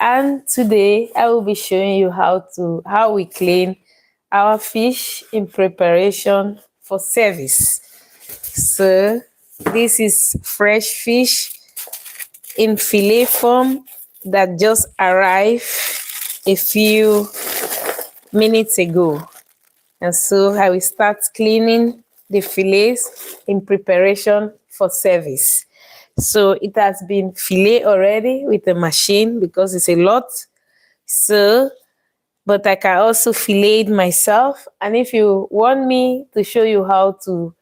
And today I will be showing you how we clean our fish in preparation for service. So this is fresh fish in fillet form that just arrived a few minutes ago. And so I will start cleaning the fillets in preparation for service. So it has been fillet already with a machine because it's a lot. So, but I can also fillet it myself. And if you want me to show you how to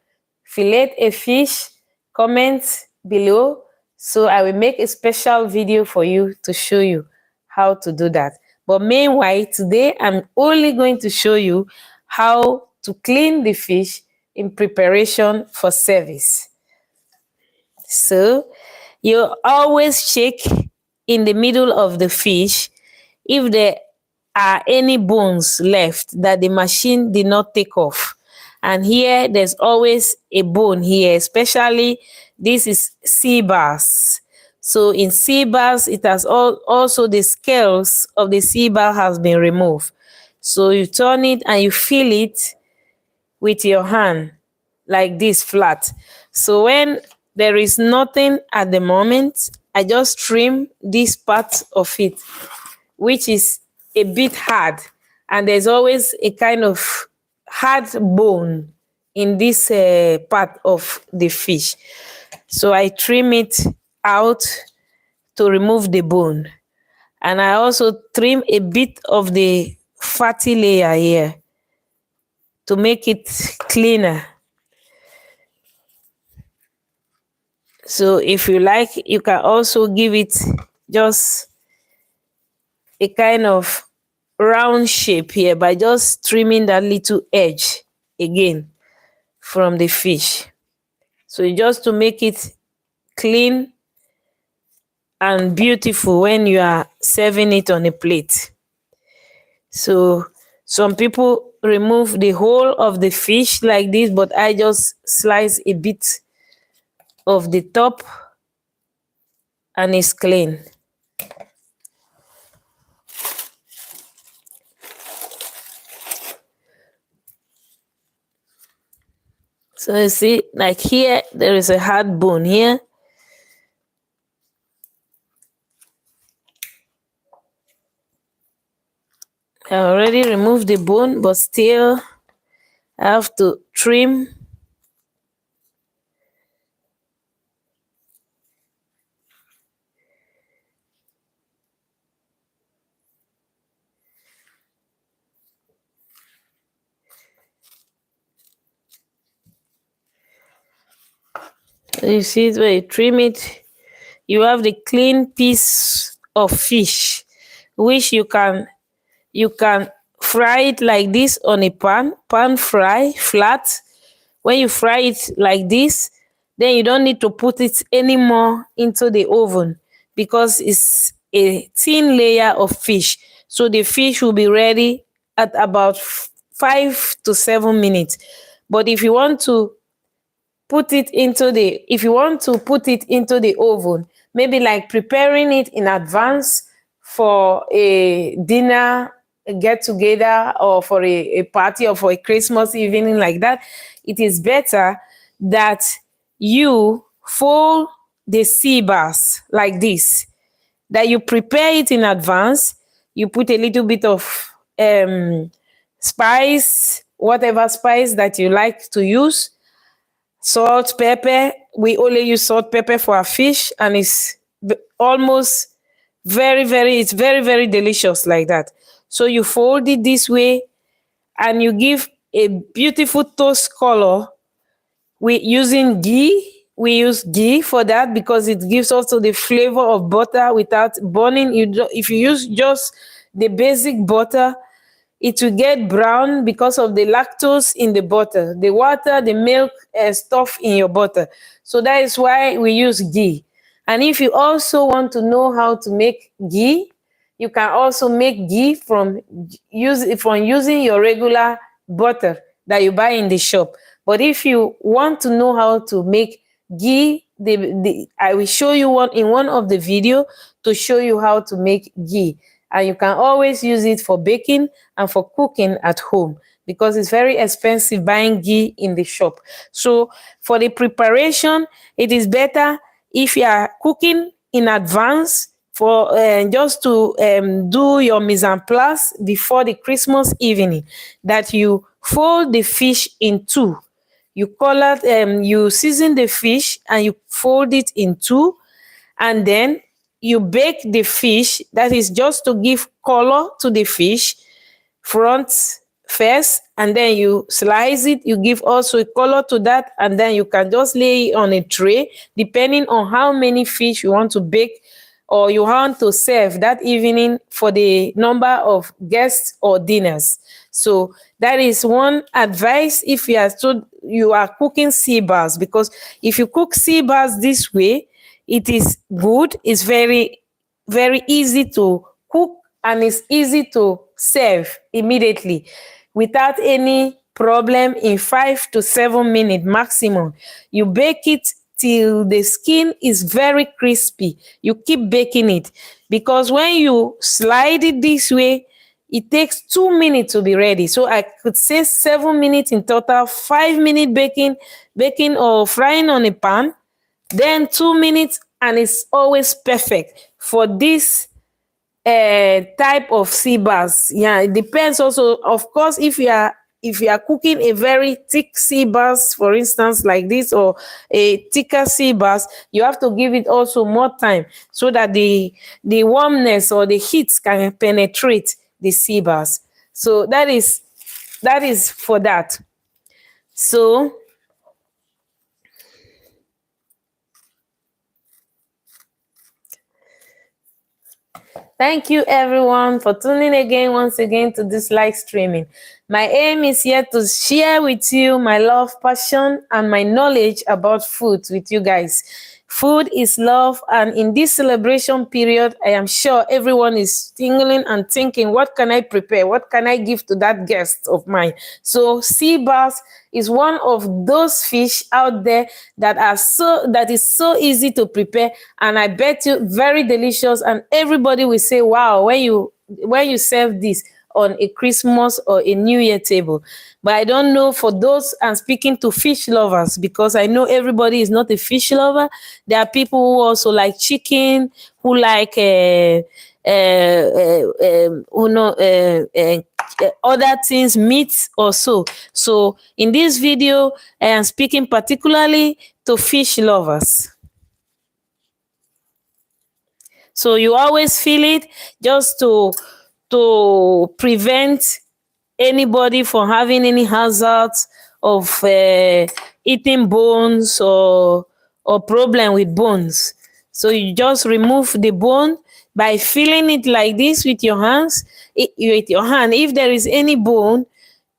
fillet a fish, comment below. So I will make a special video for you to show you how to do that. But meanwhile, today I'm only going to show you how to clean the fish in preparation for service. So you always check in the middle of the fish if there are any bones left that the machine did not take off. And here there's always a bone here, especially this is sea bass. So in sea bass, it has also the scales of the sea bass has been removed. So you turn it and you feel it with your hand like this flat. So when there is nothing at the moment, I just trim this part of it, which is a bit hard. And there's always a kind of hard bone in this part of the fish. So I trim it out to remove the bone. And I also trim a bit of the fatty layer here to make it cleaner. So if you like, you can also give it just a kind of round shape here by just trimming that little edge again from the fish. So just to make it clean and beautiful when you are serving it on a plate. So some people remove the whole of the fish like this, but I just slice a bit of the top and it's clean. So you see, like here, there is a hard bone here. I already removed the bone, but still I have to trim. So you see it where you trim it, you have the clean piece of fish, which you can fry it like this on a pan fry flat. When you fry it like this, then you don't need to put it anymore into the oven because it's a thin layer of fish. So the fish will be ready at about 5 to 7 minutes. But if you want to put it into the oven, maybe like preparing it in advance for a dinner, a get together, or for a party, or for a Christmas evening like that, it is better that you fold the sea bass like this, that you prepare it in advance. You put a little bit of spice, whatever spice that you like to use, salt, pepper. We only use salt, pepper for our fish, and it's almost very, very delicious like that. So you fold it this way and you give a beautiful toast color with using ghee. We use ghee for that because it gives also the flavor of butter without burning. If you use just the basic butter, it will get brown because of the lactose in the butter, the water, the milk, stuff in your butter. So that is why we use ghee. And if you also want to know how to make ghee, you can also make ghee from using your regular butter that you buy in the shop. But if you want to know how to make ghee I will show you one in one of the video to show you how to make ghee, and you can always use it for baking and for cooking at home, because it's very expensive buying ghee in the shop. So for the preparation, it is better if you are cooking in advance, for just to do your mise en place before the Christmas evening, that you fold the fish in two. You color you season the fish and you fold it in two, and then you bake the fish. That is just to give color to the fish front first, and then you slice it, you give also a color to that, and then you can just lay it on a tray depending on how many fish you want to bake or you want to serve that evening for the number of guests or dinners. So that is one advice if you are cooking sea bass, because if you cook sea bass this way, it is good. It's very easy to cook, and it's easy to serve immediately without any problem. In 5 to 7 minutes maximum, you bake it till the skin is very crispy. You keep baking it, because when you slide it this way, it takes 2 minutes to be ready. So I could say 7 minutes in total. 5 minute baking or frying on a pan, then 2 minutes, and it's always perfect for this type of sea bass. Yeah, it depends also, of course, if you are cooking a very thick sea bass, for instance, like this, or a thicker sea bass, you have to give it also more time so that the warmness or the heat can penetrate the sea bass. So that is for that. So thank you everyone for tuning again once again to this live streaming. My aim is here to share with you my love, passion, and my knowledge about food with you guys. Food is love, and in this celebration period, I am sure everyone is tingling and thinking, what can I prepare? What can I give to that guest of mine? So sea bass is one of those fish out there that is so easy to prepare, and I bet you very delicious, and everybody will say wow when you serve this on a Christmas or a New Year table. But I don't know, for those, I'm speaking to fish lovers, because I know everybody is not a fish lover. There are people who also like chicken, who like other things, meat also. So in this video, I am speaking particularly to fish lovers. So you always feel it, just to prevent anybody from having any hazards of eating bones or problem with bones. So you just remove the bone by feeling it like this with your hands. With your hand, if there is any bone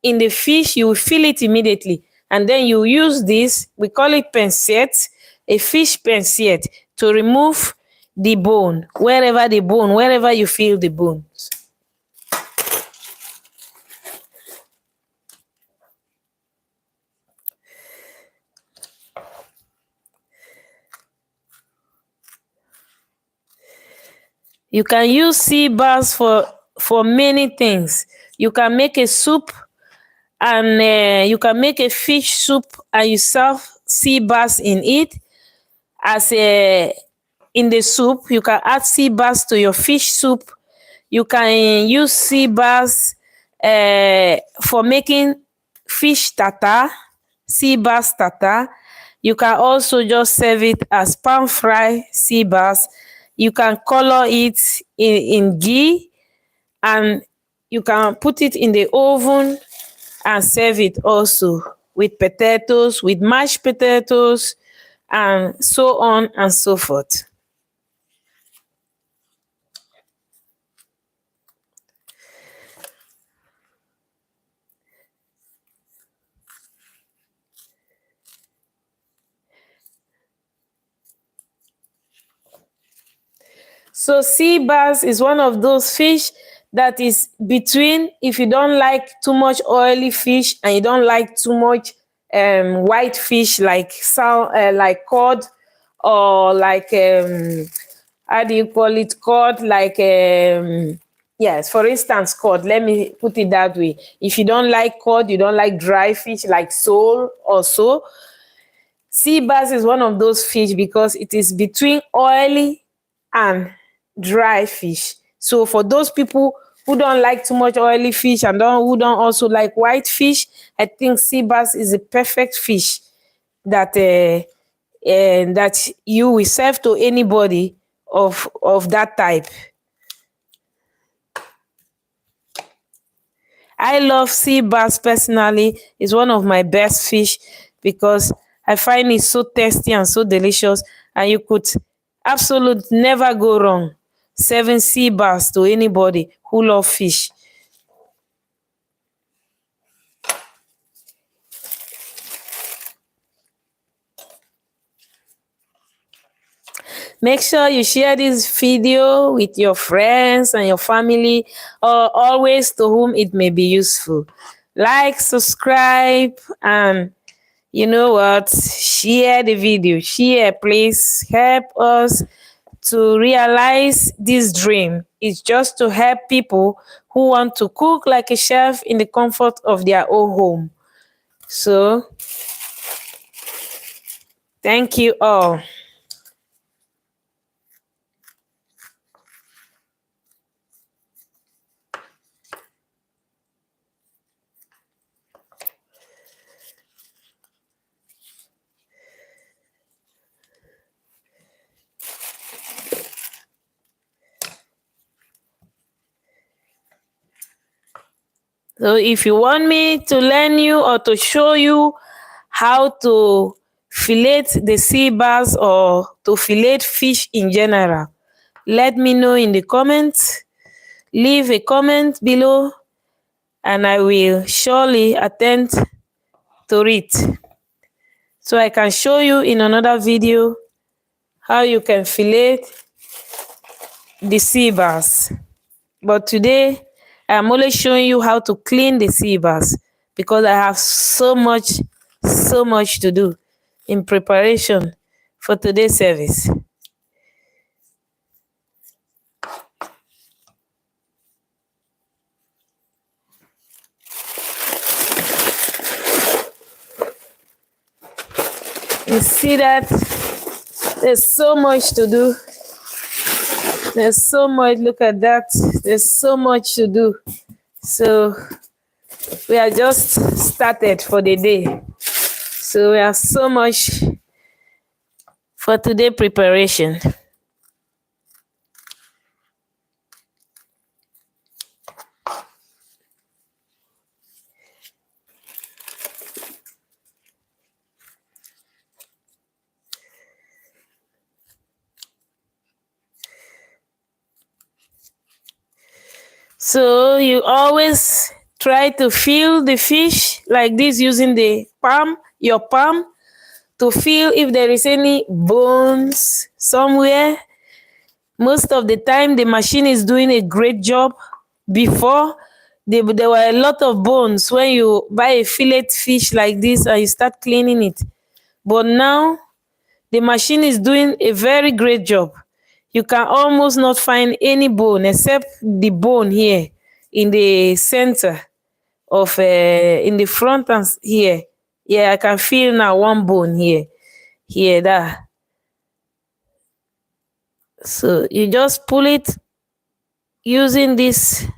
in the fish, you will feel it immediately, and then you use this, we call it pincette, a fish pincette, to remove the bone, wherever you feel the bones. You can use sea bass for many things. You can make a soup, and you can make a fish soup and you serve sea bass in it. In the soup, you can add sea bass to your fish soup. You can use sea bass for making fish tartar, sea bass tartar. You can also just serve it as pan fry sea bass. You can color it in ghee, and you can put it in the oven and serve it also with potatoes, with mashed potatoes, and so on and so forth. So sea bass is one of those fish that is between, if you don't like too much oily fish and you don't like too much white fish like cod or like how do you call it, cod, like yes, for instance, cod, let me put it that way. If you don't like cod, you don't like dry fish like sole or so, sea bass is one of those fish because it is between oily and dry fish. So for those people who don't like too much oily fish and who don't also like white fish, I think sea bass is a perfect fish that that you will serve to anybody of that type. I love sea bass personally. It's one of my best fish because I find it so tasty and so delicious, and you could absolutely never go wrong serving sea bass to anybody who love fish. Make sure you share this video with your friends and your family, or always to whom it may be useful. Like, subscribe, and you know what? Share the video. Share, please. Help us to realize this dream. It's just to help people who want to cook like a chef in the comfort of their own home. So, thank you all. So if you want me to learn you or to show you how to fillet the sea bass or to fillet fish in general, let me know in the comments. Leave a comment below and I will surely attend to it. So I can show you in another video how you can fillet the sea bass. But today, I'm only showing you how to clean the sea bass because I have so much to do in preparation for today's service. You see that? There's so much to do. There's so much, look at that. There's so much to do. So we are just started for the day. So we have so much for today preparation. So you always try to feel the fish like this using the palm, your palm, to feel if there is any bones somewhere. Most of the time, the machine is doing a great job. Before, there were a lot of bones when you buy a fillet fish like this and you start cleaning it. But now, the machine is doing a very great job. You can almost not find any bone except the bone here in the center of, in the front and here. Yeah, I can feel now one bone here. Here, that. So you just pull it using this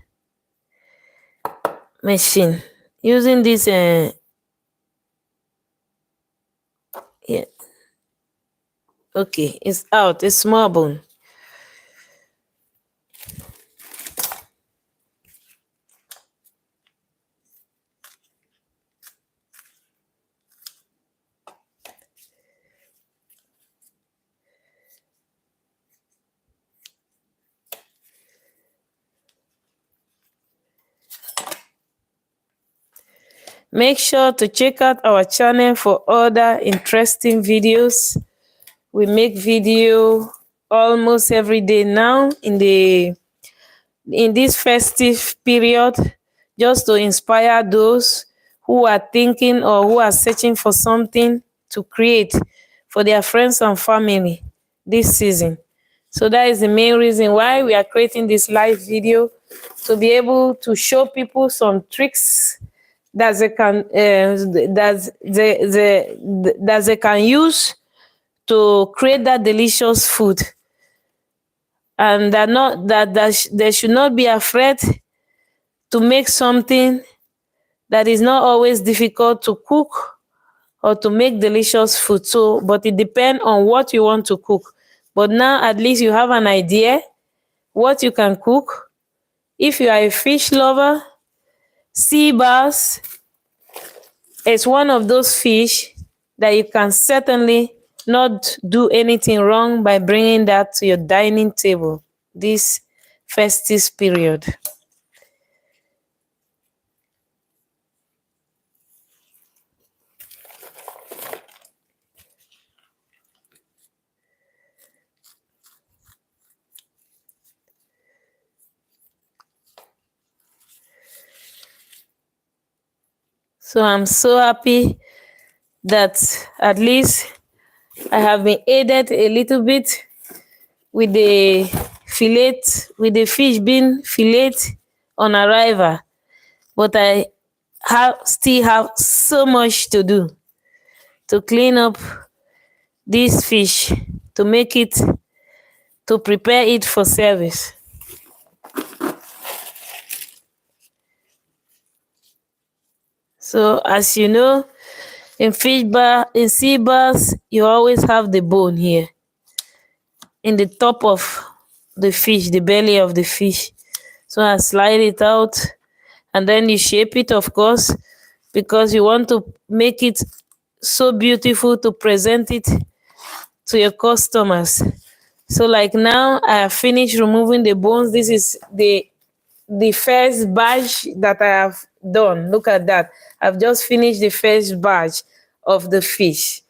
machine, using this, yeah. Okay, it's out, a small bone. Make sure to check out our channel for other interesting videos. We make video almost every day now in this festive period, just to inspire those who are thinking or who are searching for something to create for their friends and family this season. So that is the main reason why we are creating this live video, to be able to show people some tricks that they can that they can use to create that delicious food, and they should not be afraid to make something that is not always difficult to cook or to make delicious food. So, but it depends on what you want to cook. But now at least you have an idea what you can cook. If you are a fish lover, sea bass is one of those fish that you can certainly not do anything wrong by bringing that to your dining table this festive period. So I'm so happy that at least I have been aided a little bit with the fillet, with the fish being fillet on arrival. But I still have so much to do to clean up this fish, to make it, to prepare it for service. So as you know, in sea bass, you always have the bone here in the top of the fish, the belly of the fish. So I slide it out, and then you shape it, of course, because you want to make it so beautiful to present it to your customers. So like now I have finished removing the bones. This is the first batch that I have done. Look at that. I've just finished the first batch of the fish.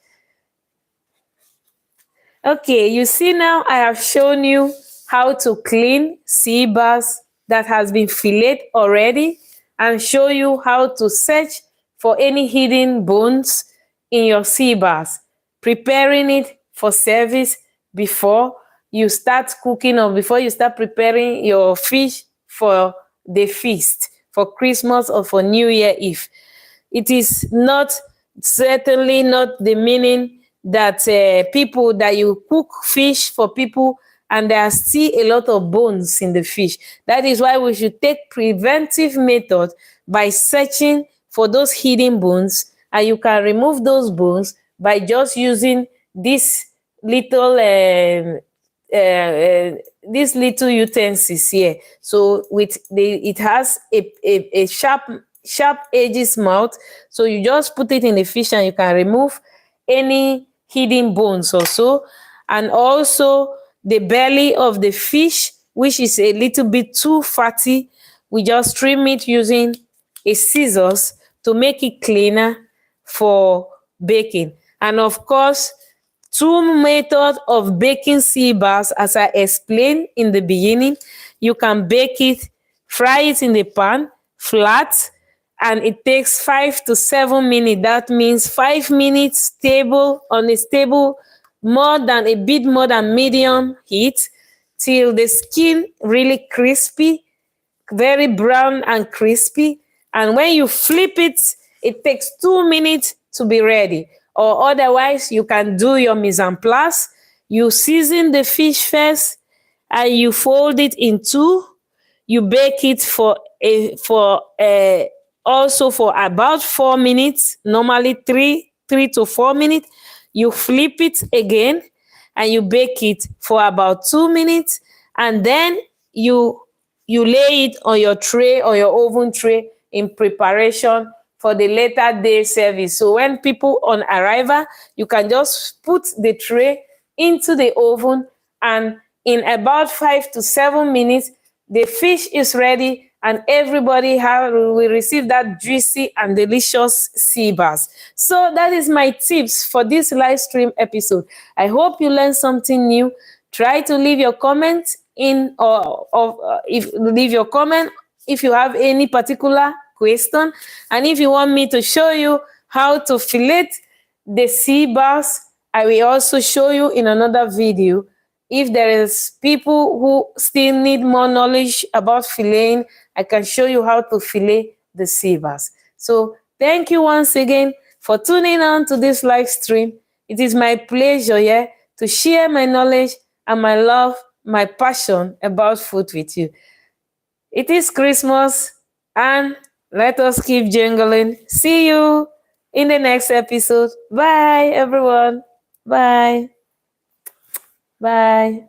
Okay, you see now I have shown you how to clean sea bass that has been filleted already, and show you how to search for any hidden bones in your sea bass, preparing it for service before you start cooking or before you start preparing your fish for the feast, for Christmas or for New Year Eve. It is not, certainly not the meaning that people, that you cook fish for people and there are still a lot of bones in the fish. That is why we should take preventive method by searching for those hidden bones, and you can remove those bones by just using this little these little utensils here. So it has a sharp edges mouth, so you just put it in the fish and you can remove any hidden bones also. And also the belly of the fish, which is a little bit too fatty, we just trim it using a scissors to make it cleaner for baking. And of course, two methods of baking sea bass, as I explained in the beginning. You can bake it, fry it in the pan, flat, and it takes 5 to 7 minutes. That means 5 minutes stable, on a stable, a bit more than medium heat, till the skin really crispy, very brown and crispy. And when you flip it, it takes 2 minutes to be ready. Or otherwise, you can do your mise en place. You season the fish first, and you fold it in two. You bake it also for about 4 minutes, normally 3 to 4 minutes. You flip it again, and you bake it for about 2 minutes, and then you lay it on your tray or your oven tray in preparation for the later day service. So when people on arrival, you can just put the tray into the oven, and in about 5 to 7 minutes, the fish is ready, and everybody will receive that juicy and delicious sea bass. So that is my tips for this live stream episode. I hope you learned something new. Try to leave your comment leave your comment if you have any particular question, and if you want me to show you how to fillet the sea bass I will also show you in another video. If there is people who still need more knowledge about filleting, I can show you how to fillet the sea bass. So thank you once again for tuning on to this live stream. It is my pleasure, yeah, to share my knowledge and my love, my passion about food with you. It is Christmas, and let us keep jingling. See you in the next episode. Bye, everyone. Bye. Bye.